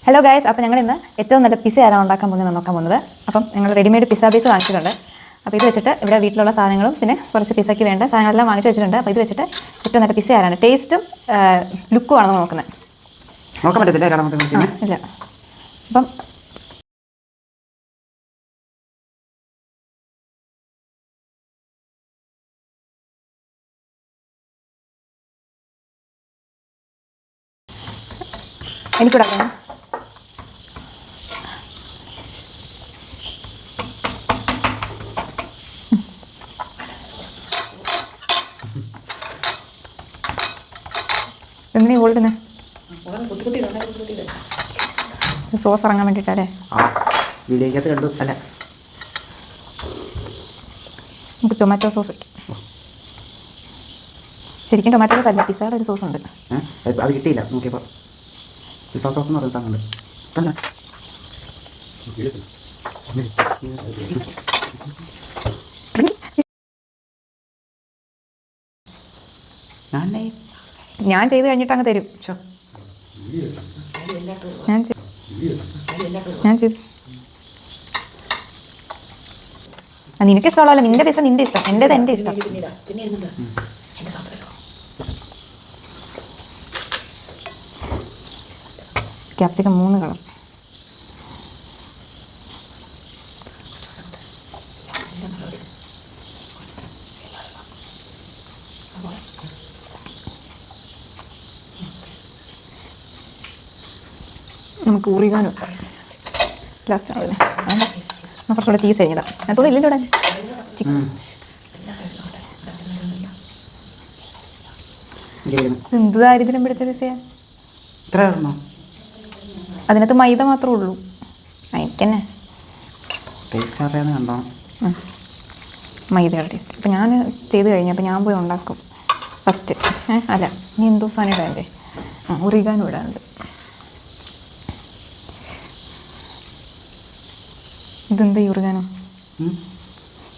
Hello guys, അപ്പോൾ ഞങ്ങൾ ഇന്ന് ഏറ്റവും നല്ല പിസ്സ ആരാണ് ഉണ്ടാക്കാൻ പോകുന്നത് നോക്കാൻ പോകുന്നത്. അപ്പം ഞങ്ങൾ റെഡിമെയ്ഡ് പിസ്സ ബേസ് വാങ്ങിച്ചിട്ടുണ്ട്. അപ്പോൾ ഇത് വെച്ചിട്ട് ഇവിടെ വീട്ടിലുള്ള സാധനങ്ങളും പിന്നെ കുറച്ച് പിസ്സയ്ക്ക് വേണ്ട സാധനങ്ങളെല്ലാം വാങ്ങിച്ച് വെച്ചിട്ടുണ്ട്. അപ്പോൾ ഇത് വെച്ചിട്ട് ഏറ്റവും നല്ല പിസ്സ ആരാണ് ടേസ്റ്റും ലുക്കും ആണ് നോക്കുന്നത്. നോക്കാൻ പറ്റത്തില്ല ഇല്ല. അപ്പം എനിക്കൂടെ എന്തിനാ ഓടുന്നത്? സോസ് ഇറങ്ങാൻ വേണ്ടിയിട്ടല്ലേ? വീഡിയോക്കകത്ത് കണ്ടു. അല്ല, നമുക്ക് ടൊമാറ്റോ സോസ് വയ്ക്കും. ശരിക്കും ടൊമാറ്റോ സോസ് അല്ല, പിസ്സയുടെ ഒരു സോസ് ഉണ്ട്. അത് കിട്ടിയില്ല നോക്കിയപ്പോൾ. പിസ്സ സോസ് എന്ന് പറയുന്ന സാധനം ഞാൻ ചെയ്ത് കഴിഞ്ഞിട്ട് അങ്ങ് തരും. ഞാൻ ചെയ്തു. നിനക്ക് ഇഷ്ടമുള്ളതല്ല, നിന്റെ പിസ്സ നിന്റെ ഇഷ്ടം, എൻ്റെത് എൻ്റെ ഇഷ്ടം. Capsicum 3 colour. നമുക്ക് ഊറികാനും ലാസ്റ്റ് ആവില്ല. കുറച്ചുകൂടെ ചീസ് കഴിഞ്ഞിടാം. ഞാൻ തോന്നില്ല ഇവിടെ എന്ത് ദാരിദ്ര്യം പിടിച്ച പിസയാ. അതിനകത്ത് മൈദ മാത്രമേ ഉള്ളൂ. എനിക്കെന്നെ മൈദയുടെ ടേസ്റ്റ്. അപ്പം ഞാൻ ചെയ്ത് കഴിഞ്ഞപ്പോൾ ഞാൻ പോയി ഉണ്ടാക്കും ഫസ്റ്റ്. അല്ല, ഇനി എന്തോ സാധനം ഇടാൻ്റെ ഉറികാനും ഇടാനുണ്ട്. ഇതെന്താ ഈ ഉറികാനോ?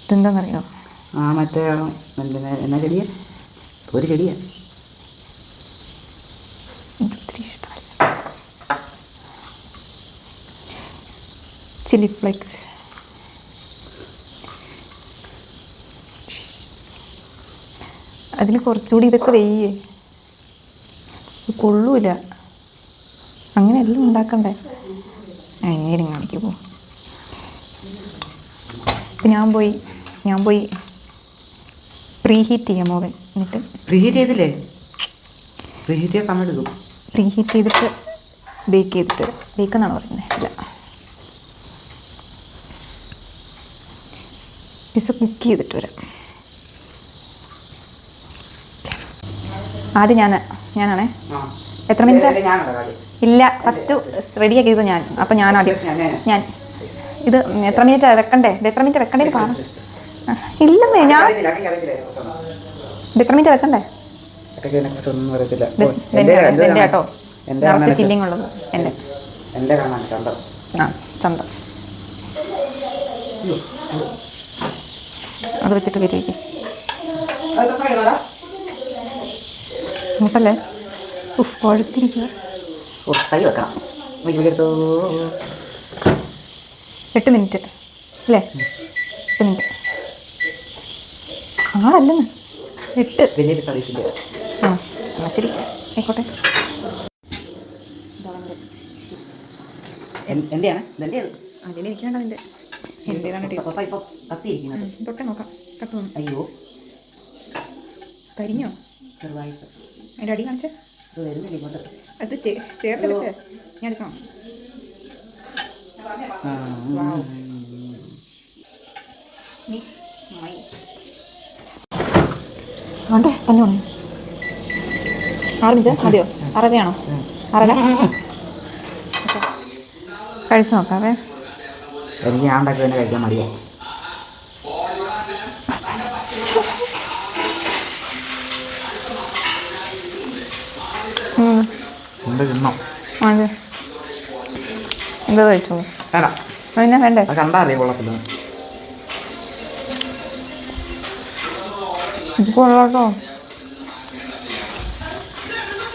ഇതെന്താണെന്നറിയോ? മറ്റേ എന്നാ ചെടിയാ? ഒരു ചെടിയാ. ഒത്തിരി ഇഷ്ടമല്ല. Chilli flakes. അതിൽ കുറച്ചുകൂടി ഇതൊക്കെ വെയ്യേ, കൊള്ളൂല. അങ്ങനെ എല്ലാം ഉണ്ടാക്കണ്ടേ? നേരം കാണിക്കുമോ? ഇപ്പം ഞാൻ പോയി പ്രീഹീറ്റ് ചെയ്യാം ഓവൻ. എന്നിട്ട് പ്രീഹീറ്റ് ചെയ്തില്ലേ? പ്രീഹീറ്റ് ചെയ്യാൻ സമയം എടുക്കും. പ്രീഹീറ്റ് ചെയ്തിട്ട് ബേക്ക് ചെയ്തിട്ട് ബേക്ക് എന്നാണ് പറയുന്നത്. ഇല്ല, പിസ്സ കുക്ക് ചെയ്തിട്ട് വരാം. ആദ്യം ഞാനാണേ. എത്ര മിനിറ്റ്? ഇല്ല, ഫസ്റ്റ് റെഡിയാക്കി ചെയ്തത് ഞാൻ. അപ്പം ഞാൻ ഇത് എത്ര മിനിറ്റ് വെക്കണ്ടേ? ഇത് എത്ര മിനിറ്റ് വെക്കണ്ടേ കാണാം. ഇല്ലെന്നേ, ഞാൻ ഇത് എത്ര മിനിറ്റ് വെക്കണ്ടേ? എൻ്റെ കേട്ടോ, നിറച്ച് ഫില്ലിംഗ് ഉള്ളത് എൻ്റെ. ചന്തം അത് വെച്ചിട്ട് കയറ്റിവയ്ക്കും. മുട്ടല്ലേ? കുഴത്തിരിക്കുക. 8 മിനിറ്റ് അല്ലേ? 8 മിനിറ്റ്. 6 അല്ലെന്ന്, 8. എന്നാൽ ശരി, ആയിക്കോട്ടെ. എന്റെയാണ് അതിലിരിക്കേണ്ട അതിൻ്റെ എൻ്റേതാണ്. തൊക്കെ നോക്കാം. കത്തുന്നു. അയ്യോ, കരിഞ്ഞോ? ചെറുതായിട്ട് അതിൻ്റെ അടി കാണിച്ച വരുന്നില്ല ഇങ്ങോട്ട്. അത് ചേർത്തെടുക്കുക. ഞാൻ എടുക്കണം. വേണ്ടേ? തന്നെ വേണം. 6 മിനിറ്റ് മതിയോ? 6:30 6:30 കഴിച്ചു നോക്കാവേ. എനിക്ക് ഞാൻ ഉണ്ടാക്കി തന്നെ കഴിക്കാൻ മതിയോ? തിന്നോ? അതെ, എന്താ കഴിച്ചോ? പിന്നെ വേണ്ടേ? കണ്ടാ അറിയാം കൊള്ളത്തില്ല. ഇത് കൊള്ളാട്ടോ.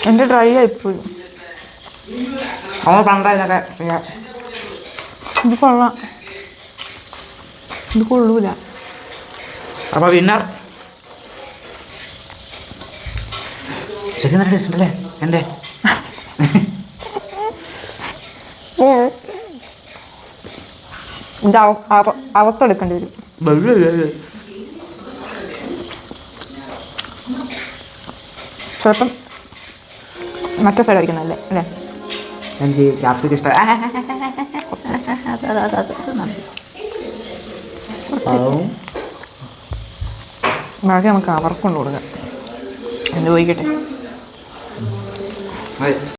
എൻ്റെ ഡ്രൈ ആയിപ്പോയി. അവൻ പണ്ടായിട്ടൊക്കെ ചെയ്യാം. ഇത് കൊള്ളാം. ഇത് കൊള്ളൂല. അപ്പോൾ വിന്നർ ശരിക്കും നല്ല ടേസ്റ്റ് ഉണ്ടല്ലേ എൻ്റെ. ഇത് അവത്തെടുക്കേണ്ടി വരും. ചിലപ്പം മറ്റേ സൈഡ് അടിക്കുന്നതല്ലേ അല്ലേ? എനിക്ക് ക്യാപ്സിക്കം ഇഷ്ടമായി. ബാക്കി നമുക്ക് അവർക്ക് കൊണ്ട് കൊടുക്കാം. എന്ത് ചോദിക്കട്ടെ.